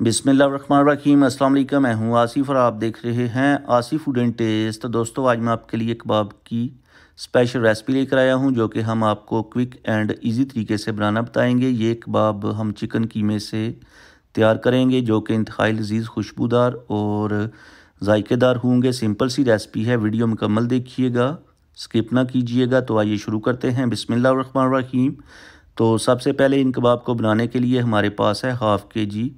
बिस्मिल्लाहिर्रहमानिर्रहीम। अस्सलाम वालेकुम। मैं हूँ आसिफ और आप देख रहे हैं आसिफ फूड एंड टेस्ट। तो दोस्तों, आज मैं आपके लिए कबाब की स्पेशल रेसिपी लेकर आया हूँ जो कि हम आपको क्विक एंड इजी तरीके से बनाना बताएंगे। ये कबाब हम चिकन कीमे से तैयार करेंगे जो कि इंतहाई लजीज, खुशबूदार और जायकेदार होंगे। सिंपल सी रेसिपी है, वीडियो मुकम्मल देखिएगा, स्किप ना कीजिएगा। तो आइए शुरू करते हैं। बिस्मिल्लाहिर्रहमानिर्रहीम। तो सबसे पहले इन कबाब को बनाने के लिए हमारे पास है हाफ़ kg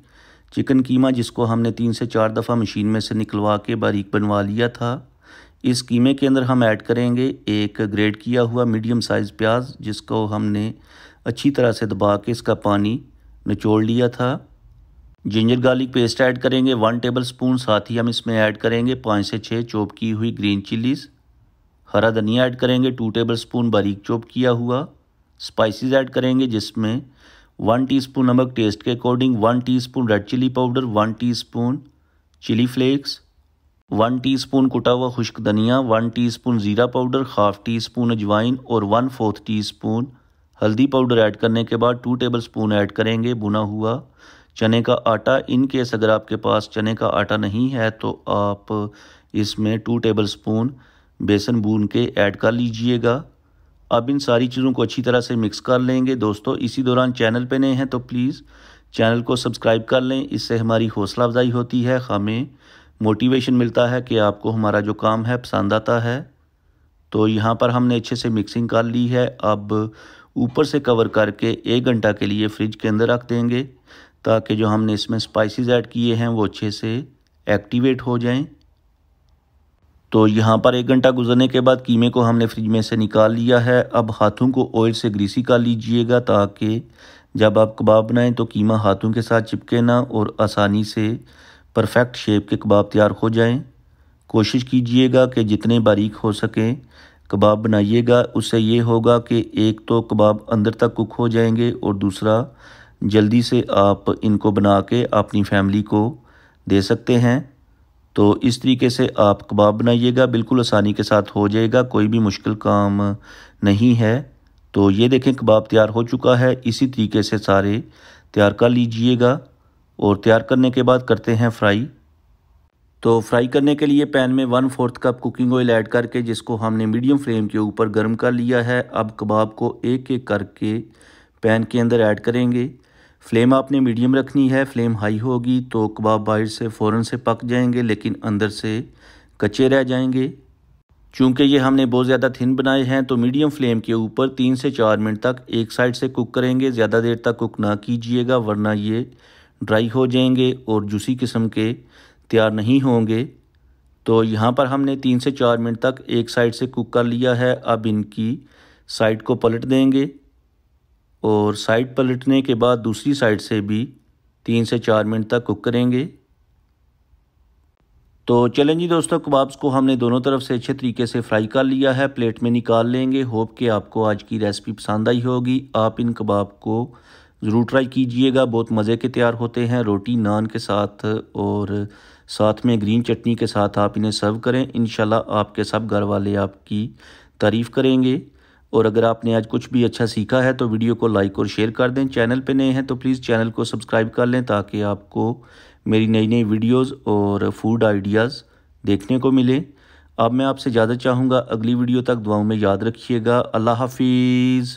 चिकन कीमा, जिसको हमने 3 से 4 दफ़ा मशीन में से निकलवा के बारीक बनवा लिया था। इस कीमे के अंदर हम ऐड करेंगे एक ग्रेट किया हुआ मीडियम साइज़ प्याज, जिसको हमने अच्छी तरह से दबा के इसका पानी निचोड़ लिया था। जिंजर गार्लिक पेस्ट ऐड करेंगे 1 टेबल स्पून। साथ ही हम इसमें ऐड करेंगे 5 से 6 चॉप की हुई ग्रीन चिलीज़। हरा धनिया ऐड करेंगे 2 टेबल स्पून बारीक चॉप किया हुआ। स्पाइसेस ऐड करेंगे जिसमें 1 टीस्पून नमक टेस्ट के according, 1 teaspoon red chili powder, 1 teaspoon chili flakes, 1 teaspoon कुटा हुआ खुश्क धनिया, 1 टीस्पून ज़ीरा पाउडर, हाफ़ टीस्पून अजवाइन और 1/4 टीस्पून हल्दी पाउडर ऐड करने के बाद 2 टेबल स्पून ऐड करेंगे भुना हुआ चने का आटा। इन केस अगर आपके पास चने का आटा नहीं है तो आप इसमें 2 टेबल स्पून बेसन भून के ऐड कर लीजिएगा। अब इन सारी चीज़ों को अच्छी तरह से मिक्स कर लेंगे। दोस्तों, इसी दौरान चैनल पे नए हैं तो प्लीज़ चैनल को सब्सक्राइब कर लें। इससे हमारी हौसला अफजाई होती है, हमें मोटिवेशन मिलता है कि आपको हमारा जो काम है पसंद आता है। तो यहाँ पर हमने अच्छे से मिक्सिंग कर ली है। अब ऊपर से कवर करके 1 घंटा के लिए फ्रिज के अंदर रख देंगे ताकि जो हमने इसमें स्पाइसेस ऐड किए हैं वो अच्छे से एक्टिवेट हो जाएं। तो यहाँ पर 1 घंटा गुजरने के बाद कीमे को हमने फ्रिज में से निकाल लिया है। अब हाथों को ऑयल से ग्रीसी कर लीजिएगा ताकि जब आप कबाब बनाएं तो कीमा हाथों के साथ चिपके ना और आसानी से परफेक्ट शेप के कबाब तैयार हो जाएं। कोशिश कीजिएगा कि जितने बारीक हो सकें कबाब बनाइएगा। उससे ये होगा कि एक तो कबाब अंदर तक कुक हो जाएंगे और दूसरा जल्दी से आप इनको बना के अपनी फैमिली को दे सकते हैं। तो इस तरीके से आप कबाब बनाइएगा, बिल्कुल आसानी के साथ हो जाएगा, कोई भी मुश्किल काम नहीं है। तो ये देखें कबाब तैयार हो चुका है। इसी तरीके से सारे तैयार कर लीजिएगा और तैयार करने के बाद करते हैं फ्राई। तो फ्राई करने के लिए पैन में 1/4 कप कुकिंग ऑयल ऐड करके जिसको हमने मीडियम फ्लेम के ऊपर गर्म कर लिया है। अब कबाब को एक एक करके पैन के अंदर ऐड करेंगे। फ्लेम आपने मीडियम रखनी है, फ्लेम हाई होगी तो कबाब बाहर से फ़ौरन से पक जाएंगे लेकिन अंदर से कच्चे रह जाएंगे। चूँकि ये हमने बहुत ज़्यादा थिन बनाए हैं तो मीडियम फ्लेम के ऊपर 3 से 4 मिनट तक एक साइड से कुक करेंगे। ज़्यादा देर तक कुक ना कीजिएगा वरना ये ड्राई हो जाएंगे और जूसी किस्म के तैयार नहीं होंगे। तो यहाँ पर हमने 3 से 4 मिनट तक एक साइड से कुक कर लिया है। अब इनकी साइड को पलट देंगे और साइड पलटने के बाद दूसरी साइड से भी 3 से 4 मिनट तक कुक करेंगे। तो चलें जी दोस्तों, कबाब्स को हमने दोनों तरफ से अच्छे तरीके से फ्राई कर लिया है, प्लेट में निकाल लेंगे। होप कि आपको आज की रेसिपी पसंद आई होगी। आप इन कबाब को ज़रूर ट्राई कीजिएगा, बहुत मज़े के तैयार होते हैं। रोटी नान के साथ और साथ में ग्रीन चटनी के साथ आप इन्हें सर्व करें, इंशाल्लाह आपके सब घर वाले आपकी तारीफ़ करेंगे। और अगर आपने आज कुछ भी अच्छा सीखा है तो वीडियो को लाइक और शेयर कर दें। चैनल पे नए हैं तो प्लीज़ चैनल को सब्सक्राइब कर लें ताकि आपको मेरी नई नई वीडियोस और फूड आइडियाज़ देखने को मिले। अब मैं आपसे इजाज़त चाहूँगा, अगली वीडियो तक दुआओं में याद रखिएगा। अल्लाह हाफिज़।